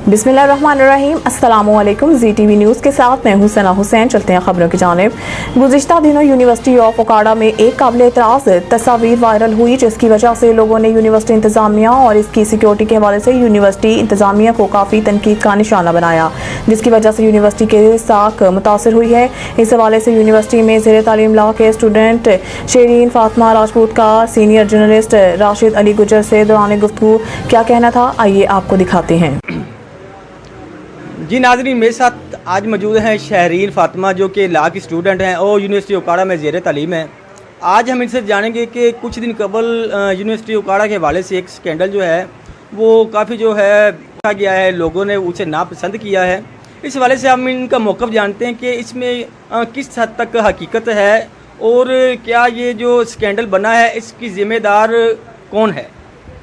बिस्मिल्लाहिर्रहमानिर्रहीम। अस्सलामुअलैकुम। ZTV news के साथ मैं हूं सना हुसैन। चलते हैं खबरों की जानिब। गुज़िश्ता दिनों यूनिवर्सिटी ऑफ ओकाड़ा में एक काबिल एतराज़ तस्वीर वायरल हुई, जिसकी वजह से लोगों ने यूनिवर्सिटी इंतज़ामिया और इसकी सिक्योरिटी के हवाले से यूनिवर्सिटी इंतज़ामिया को काफ़ी तनकीद का निशाना बनाया, जिसकी वजह से यूनिवर्सिटी के साख मुतासर हुई है। इस हवाले से यूनिवर्सिटी में ज़ेर तालीम लॉ के स्टूडेंट शेरीन फातिमा राजपूत का सीनियर जर्नलिस्ट राशिद अली गुजर से दौरान गुफ्तगू क्या कहना था, आइए आपको दिखाते हैं। जी नाज़रीन, मेरे साथ आज मौजूद हैं शहरीन फातिमा, जो कि लॉ की स्टूडेंट हैं और यूनिवर्सिटी ओकाड़ा में ज़ेर तालीम है। आज हम इनसे जानेंगे कि कुछ दिन कबल यूनिवर्सिटी ओकाड़ा के हवाले से एक स्कैंडल जो है वो काफ़ी जो है देखा गया है, लोगों ने उसे नापसंद किया है। इस हवाले से हम इनका मौक़िफ़ जानते हैं कि इसमें किस हद तक हकीकत है और क्या ये जो स्कैंडल बना है इसकी ज़िम्मेदार कौन है।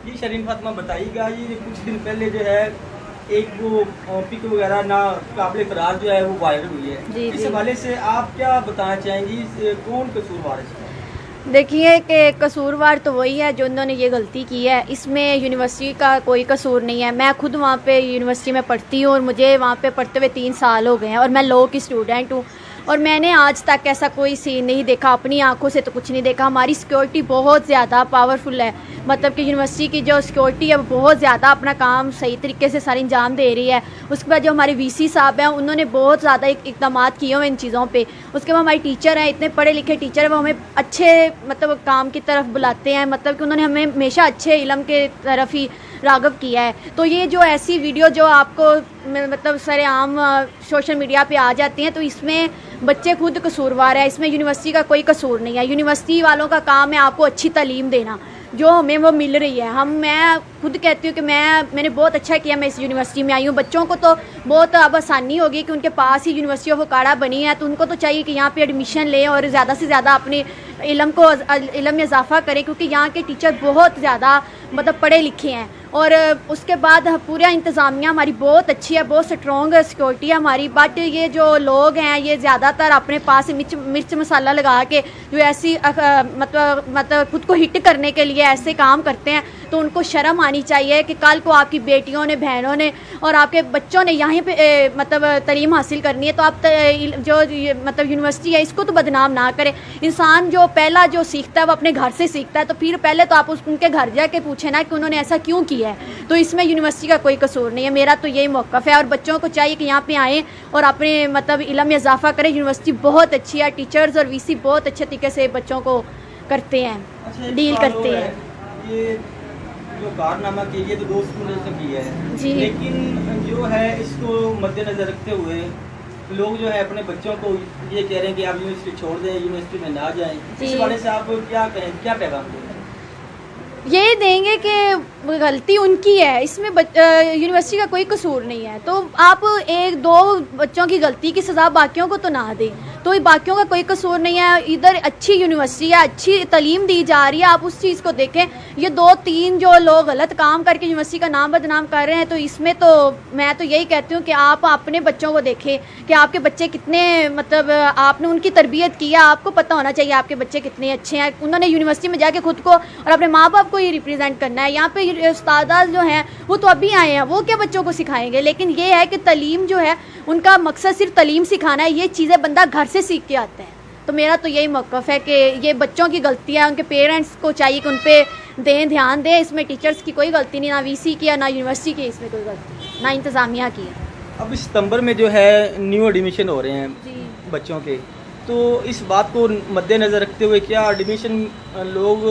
जी शहरीन फातिमा बताइएगा, ये कुछ दिन पहले जो है एक वो पिक वगैरह ना काबिल फरार जो है वो वायरल हुई है, इस हवाले से आप क्या बताना चाहेंगी, कौन कसूरवार है? देखिए कि कसूरवार तो वही है जो उन्होंने ये गलती की है, इसमें यूनिवर्सिटी का कोई कसूर नहीं है। मैं खुद वहाँ पे यूनिवर्सिटी में पढ़ती हूँ और मुझे वहाँ पे पढ़ते हुए 3 साल हो गए हैं और मैं लॉ की स्टूडेंट हूँ और मैंने आज तक ऐसा कोई सीन नहीं देखा, अपनी आंखों से तो कुछ नहीं देखा। हमारी सिक्योरिटी बहुत ज़्यादा पावरफुल है, मतलब कि यूनिवर्सिटी की जो सिक्योरिटी है वो बहुत ज़्यादा अपना काम सही तरीके से सारी अंजाम दे रही है। उसके बाद जो हमारे VC साहब हैं उन्होंने बहुत ज़्यादा इक़दाम किए हुए इन चीज़ों पे। उसके बाद हमारे टीचर हैं, इतने पढ़े लिखे टीचर हैं, वो हमें अच्छे मतलब काम की तरफ बुलाते हैं, मतलब कि उन्होंने हमें हमेशा अच्छे इल्म के तरफ ही राग़िब किया है। तो ये जो ऐसी वीडियो जो आपको मतलब सरेआम सोशल मीडिया पे आ जाती हैं, तो इसमें बच्चे खुद कसूरवार है, इसमें यूनिवर्सिटी का कोई कसूर नहीं है। यूनिवर्सिटी वालों का काम है आपको अच्छी तालीम देना, जो हमें वो मिल रही है। मैं खुद कहती हूँ कि मैंने बहुत अच्छा किया, मैं इस यूनिवर्सिटी में आई हूँ। बच्चों को तो बहुत अब आसानी होगी कि उनके पास ही यूनिवर्सिटी ऑफ ओकाड़ा बनी है, तो उनको तो चाहिए कि यहाँ पे एडमिशन लें और ज़्यादा से ज़्यादा अपने इल्म में इजाफा करें, क्योंकि यहाँ के टीचर बहुत ज़्यादा मतलब पढ़े लिखे हैं। और उसके बाद पूरा इंतज़ामिया हमारी बहुत अच्छी है, बहुत स्ट्रॉन्ग सिक्योरिटी है हमारी। बट ये जो लोग हैं ये ज़्यादातर अपने पास मिर्च मसाला लगा के जो ऐसी मतलब खुद को हिट करने के लिए ऐसे काम करते हैं, तो उनको शर्म आनी चाहिए कि कल को आपकी बेटियों ने, बहनों ने और आपके बच्चों ने यहाँ पे मतलब तालीम हासिल करनी है, तो आप जो मतलब यूनिवर्सिटी है इसको तो बदनाम ना करें। इंसान जो पहला जो सीखता है वो अपने घर से सीखता है, तो फिर पहले तो आप उनके घर जाके पूछे ना कि उन्होंने ऐसा क्यों किया है। तो इसमें यूनिवर्सिटी का कोई कसूर नहीं है, मेरा तो यही मौक़िफ़ है। और बच्चों को चाहिए कि यहाँ पे आएँ और अपने मतलब इल्म में इजाफा करें। यूनिवर्सिटी बहुत अच्छी है, टीचर्स और VC बहुत अच्छे तरीके से बच्चों को करते हैं, डील करते हैं। ये जो कारनामा की ये तो 2 स्टूडेंट्स ने किया है जी, लेकिन जो है इसको मद्देनजर रखते हुए लोग जो है अपने बच्चों को ये कह रहे हैं कि आप यूनिवर्सिटी छोड़ दें, यूनिवर्सिटी में ना जाएं। इस बारे से आप क्या कहें, क्या पैगाम दें? ये देंगे कि गलती उनकी है, इसमें यूनिवर्सिटी का कोई कसूर नहीं है। तो आप 1-2 बच्चों की गलती की सज़ा बाकियों को तो ना दें, तो बाकियों का कोई कसूर नहीं है। इधर अच्छी यूनिवर्सिटी है, अच्छी तालीम दी जा रही है, आप उस चीज़ को देखें। ये 2-3 जो लोग गलत काम करके यूनिवर्सिटी का नाम बदनाम कर रहे हैं, तो इसमें तो मैं तो यही कहती हूँ कि आप अपने बच्चों को देखें कि आपके बच्चे कितने मतलब आपने उनकी तरबियत की है, आपको पता होना चाहिए आपके बच्चे कितने अच्छे हैं। उन्होंने यूनिवर्सिटी में जाके खुद को और अपने माँ बाप को ही रिप्रेजेंट करना है। यहाँ पे उस्ताद जो हैं वो तो अभी आए हैं, वो क्या बच्चों को सिखाएंगे। लेकिन ये है कि तालीम जो है उनका मकसद सिर्फ तालीम सिखाना है, ये चीज़ें बंदा घर से सीख के आता है। तो मेरा तो यही मौक़िफ़ है कि ये बच्चों की गलती है, उनके पेरेंट्स को चाहिए कि उन पे ध्यान दें। इसमें टीचर्स की कोई गलती नहीं, ना VC की है ना यूनिवर्सिटी की इसमें कोई गलती, ना इंतज़ामिया की है। अब सितंबर में जो है न्यू एडमिशन हो रहे हैं बच्चों के, तो इस बात को मद्देनज़र रखते हुए क्या एडमिशन लोग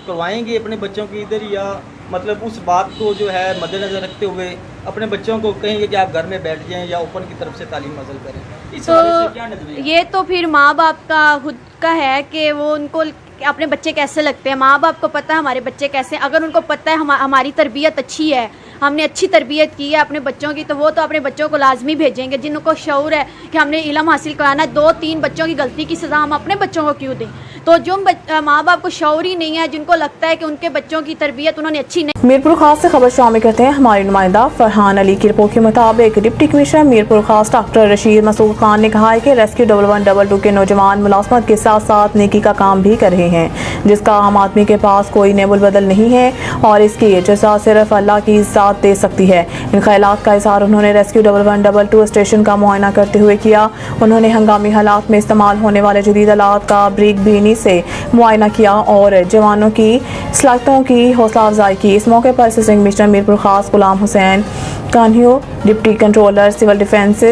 करवाएंगे अपने बच्चों की इधर, या मतलब उस बात को जो है मद्देनज़र रखते हुए अपने बच्चों को कहेंगे कि आप घर में बैठ जाएं या ओपन की तरफ से तालीम हासिल करें? इस तो से क्या नज़रिया? ये तो फिर माँ बाप का खुद का है कि वो उनको अपने बच्चे कैसे लगते हैं। माँ बाप को पता है हमारे बच्चे कैसे, अगर उनको पता है हमारी तरबियत अच्छी है, हमने अच्छी तरबियत की है अपने बच्चों की, तो वो तो अपने बच्चों को लाजमी भेजेंगे। जिनको शऊर है कि हमने इल्म हासिल कराना, 2-3 बच्चों की गलती की सज़ा हम अपने बच्चों को क्यों दें? तो जो माँ बाप को शऊर ही नहीं है, जिनको लगता है कि उनके बच्चों की तरबियत उन्होंने अच्छी नहीं। मीरपुर खास से खबर शामिल करते हैं हमारे नुमाइंदा फरहान अली की रिपोर्ट के मुताबिक डिप्टी कमिश्नर मीरपुर खास डॉक्टर रशीद मसूद खान ने कहा है कि रेस्क्यू 1112 के नौजवान मुलाजमत के साथ साथ नेकी का काम भी कर रहे हैं, जिसका आम आदमी के पास कोई नेबुल बदल नहीं है और इसकी जज़ा सिर्फ अल्लाह की ज़ात साथ दे सकती है। इन ख्यालात का इजहार उन्होंने रेस्क्यू 1112 स्टेशन का मुआयना करते हुए किया। उन्होंने हंगामी हालात में इस्तेमाल होने वाले जदीद आलात का ब्रीक बीनी से मुआयना किया और जवानों की सलाहियतों की हौसला अफजाई की। इस मौके पर assistant commissioner Mirpur Khas Ghulam Hussain Kanhu, deputy controller civil defence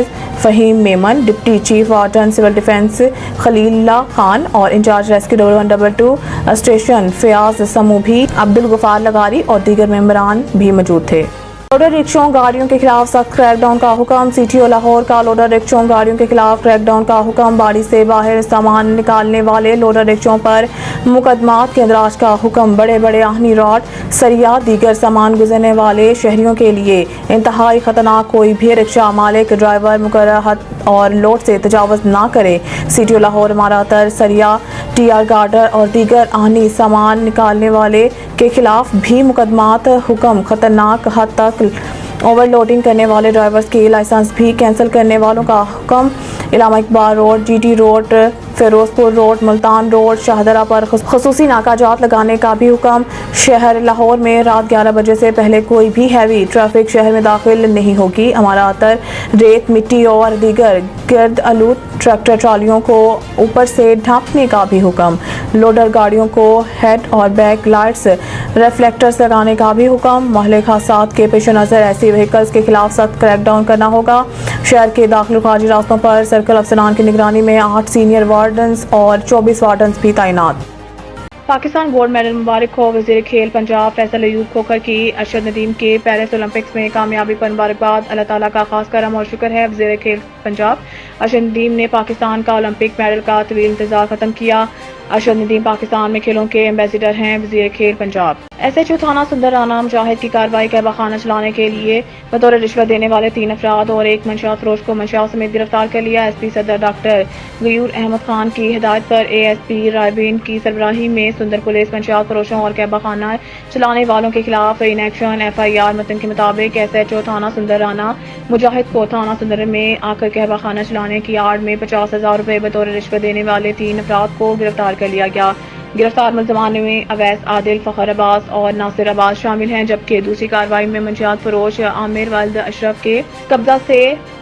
Fahim Memon, deputy chief warden civil defence Khalilla Khan और incharge rescue 1112 station Fayaz Samu भी, अब्दुल गफार लगारी और दीगर मेंबरान भी मौजूद थे। लोडर रिक्शों गाड़ियों के खिलाफ सख्त क्रैकडाउन का हुक्म। सीटीओ लाहौर का लोडर रिक्शों गाड़ियों के खिलाफ क्रैकडाउन का हुक्म। बाड़ी से बाहर सामान निकालने वाले लोडर रिक्शों पर मुकदमात के इंदराज का हुक्म। बड़े बड़े आहनी रॉड, सरिया, दीगर सामान गुजरने वाले शहरियों के लिए इंतहाई खतरनाक। कोई भी रिक्शा मालिक ड्राइवर मुकर्रर हद और लोड से तजावज़ ना करे। सीटीओ लाहौर मारातर, सरिया, टीआर गार्डर और दीगर आहनी सामान निकालने वाले के खिलाफ भी मुकदमात हुक्म। खतरनाक हद तक ओवरलोडिंग करने वाले ड्राइवर्स के लाइसेंस भी कैंसिल करने वालों का हुक्म। Allama Iqbal road, GT road, Ferozepur road, Multan road, Shahdara पर खसूसी नाकाजात लगाने का भी हुक्म। शहर लाहौर में रात 11 बजे से पहले कोई भी हैवी ट्रैफिक शहर में दाखिल नहीं होगी। अमारातर, रेत, मिट्टी और दीगर गर्द आलूद ट्रैक्टर ट्रालियों को ऊपर से ढांकने का भी हुक्म। लोडर गाड़ियों को हेड और बैक लाइट्स, रिफ्लेक्टर्स लगाने का भी हुक्म। महलिक हादसात के पेश नज़र ऐसी व्हीकल्स के खिलाफ सख्त क्रैकडाउन करना होगा। शहर के दाखिल खारिजी रास्तों पर सर्कल अफसरान की निगरानी में 8 सीनियर वार्डन्स और 24 वार्डन्स भी तैनात। पाकिस्तान गोल्ड मेडल मुबारक हो। वज़ीर खेल पंजाब फैसल अयूब खोखर की अरशद नदीम के पेरिस ओलंपिक्स में कामयाबी पर मुबारकबाद। अल्लाह ताला का खास करम और शुक्र है। वज़ीर खेल पंजाब अरशद नदीम ने पाकिस्तान का ओलंपिक मेडल का तवील इंतजार खत्म किया। अरशद नदीम पाकिस्तान में खेलों के एम्बेसडर हैं। वज़ीर खेल पंजाब SHO थाना सुंदर राना मुजाहिद की कार्रवाई कहवाखाना चलाने के लिए बतौर रिश्वत देने वाले 3 अफराद और एक मंशियात फरोश को मंशियात समेत गिरफ्तार कर लिया। SP सदर डॉक्टर गयूर अहमद खान की हिदायत पर ASP रायबीन की सरबराही में सुंदर पुलिस मंशियात फरोशों और कहवाखाना चलाने वालों के खिलाफ इन एक्शन FIR मतन के मुताबिक SHO थाना सुंदर राना मुजाहिद को थाना सुंदर में आकर कहवाखाना चलाने की आड़ में 50,000 रुपये बतौर रिश्वत देने वाले 3 अफराद को गिरफ्तार कर लिया गया। गिरफ्तार मुलजमान में अवैस, आदिल, फखर अब्बास और नासिर अब्बास शामिल हैं, जबकि दूसरी कार्रवाई में मंशियात फरोश आमिर वल्द अशरफ के कब्जा से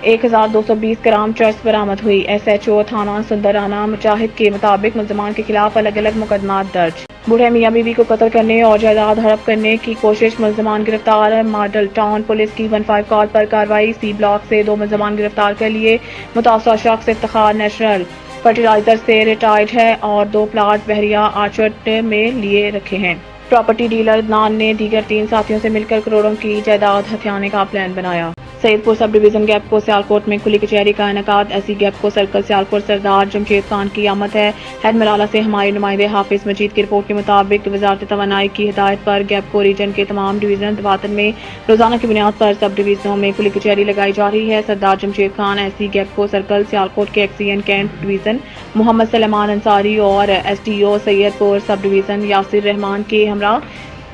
1220 ग्राम चरस बरामद हुई। SHO थाना सुंदराना मुजाहिद के मुताबिक मुलजमान के खिलाफ अलग अलग मुकदमात दर्ज। बूढ़े मियाँ बीवी को कत्ल करने और जायदाद हड़प करने की कोशिश, मुलजमान गिरफ्तार। मॉडल टाउन पुलिस की 15 कॉल पर कार्रवाई। C ब्लॉक से 2 मुलजमान गिरफ्तार कर लिए। मुतासरा शख्स इफ्तिखार नेशनल फर्टिलाइजर से रिटायर्ड है और 2 प्लाट बहरिया आर्चर्ड में लिए रखे हैं। प्रॉपर्टी डीलर अदनान ने दीगर 3 साथियों से मिलकर करोड़ों की जायदाद हथियाने का प्लान बनाया। सैयदपुर सब डिवीजन गैपको सियालकोट में खुली कचहरी का इनेकाद। ऐसी गैपको सर्कल सियालकोट सरदार जमशेद खान की आमद है। हेड मराला से हमारे नुमाइंदे हाफिज मजीद की रिपोर्ट के मुताबिक वजारत तवानाई की हिदायत पर गैपको रीजन के तमाम डिवीजन दवातन में रोजाना की बुनियाद पर सब डिवीजनों में खुली कचहरी लगाई जा रही है। सरदार जमशेद खान ऐसी गैपको सर्कल सियालकोट के XCN cantt division Mohammad Suleman Ansari और SDO Saidpur sub division Yasir Rahman के हमरा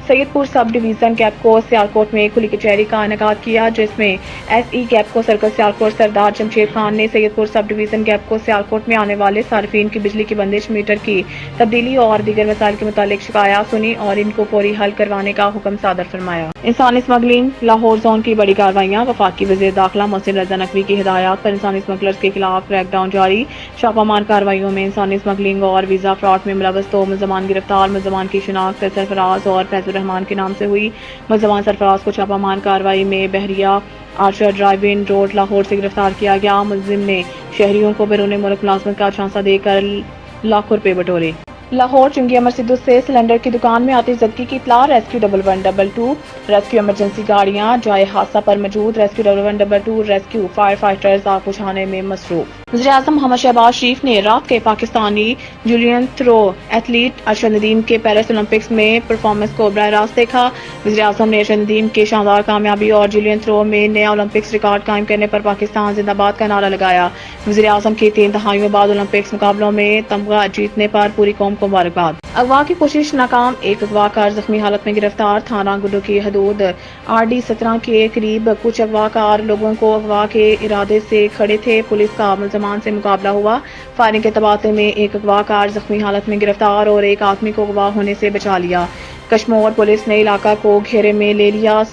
सैयदपुर सब डिवीजन गैपको सियालकोट में खुली कचहरी का इनेकाद किया, जिसमें SE गैपको सर्कल सियालकोट सरदार जमशेद खान ने सैयदपुर सब डिवीजन गैपको सियालकोट में आने वाले सार्फिन की बिजली की बंदिश, मीटर की तब्दीली और दीगर मसाइल के मुतालिक शिकायत सुनी और इनको फौरी हल करवाने का हुक्म सादर फरमाया। इंसानी स्मगलिंग लाहौर जोन की बड़ी कार्रवाइयाँ। वफाकी वज़ीर दाखिला मोहसिन रज़ा नकवी की हिदायत पर इंसानी स्मगलर्स के खिलाफ क्रैकडाउन जारी। छापामार कार्रवाइयों में इंसानी स्मगलिंग और वीज़ा फ्रॉड में मुलव्वस 2 मुलजमान गिरफ्तार। मुलजमान की शिनाख्त सरफराज और फैजुर रहमान के नाम से हुई। मुलजमान सरफराज को छापामार कार्रवाई में Bahria Orchard drive in road Lahore से गिरफ्तार किया गया। मुलजिम ने शहरियों को बैरून मुल्क मुलाजमत का झांसा देकर लाखों रुपए बटोरे। लाहौर चुंगी अमर सिद्धू से सिलेंडर की दुकान में आतिशज़दगी की इत्तला। रेस्क्यू 1112 रेस्क्यू इमरजेंसी गाड़ियां जाए हादसा पर मौजूद। रेस्क्यू 1112 रेस्क्यू फायर फाइटर्स आग बुझाने में मसरूफ। वज़ीर-ए-आज़म मोहम्मद शहबाज शरीफ ने रात के Pakistani javelin throw athlete Arshad Nadeem के पेरिस ओलंपिक्स में परफॉर्मेंस को बराह रास्त देखा। वज़ीर-ए-आज़म ने अरशद नदीम के शानदार कामयाबी और जूलियन थ्रो में नया ओलंपिक्स रिकॉर्ड कायम करने पर पाकिस्तान जिंदाबाद का नारा लगाया। वज़ीर-ए-आज़म की 3 दहाइयों बाद ओलंपिक्स मुकाबलों में तमगा जीतने पर पूरी कौम को मुबारकबाद। अगवा की कोशिश नाकाम। एक अगवाकार जख्मी हालत में गिरफ्तार। थाना गुड्डू की हदूद RD 17 के करीब कुछ अगवाकार लोगों को अगवा के इरादे से खड़े थे। पुलिस का मुलजमान से मुकाबला हुआ। फायरिंग के तबादले में एक अगवाकार जख्मी हालत में गिरफ्तार और एक आदमी को अगवा होने से बचा लिया। कश्मोर पुलिस ने इलाका को घेरे में ले लिया।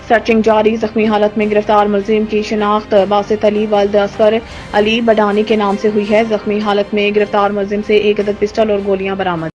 सर्चिंग जारी। जख्मी हालत में गिरफ्तार मुलजिम की शिनाख्त बासित अली वल्द असगर अली बडानी के नाम से हुई है। जख्मी हालत में गिरफ्तार मुलजिम से एक अदद पिस्टल और गोलियां बरामद।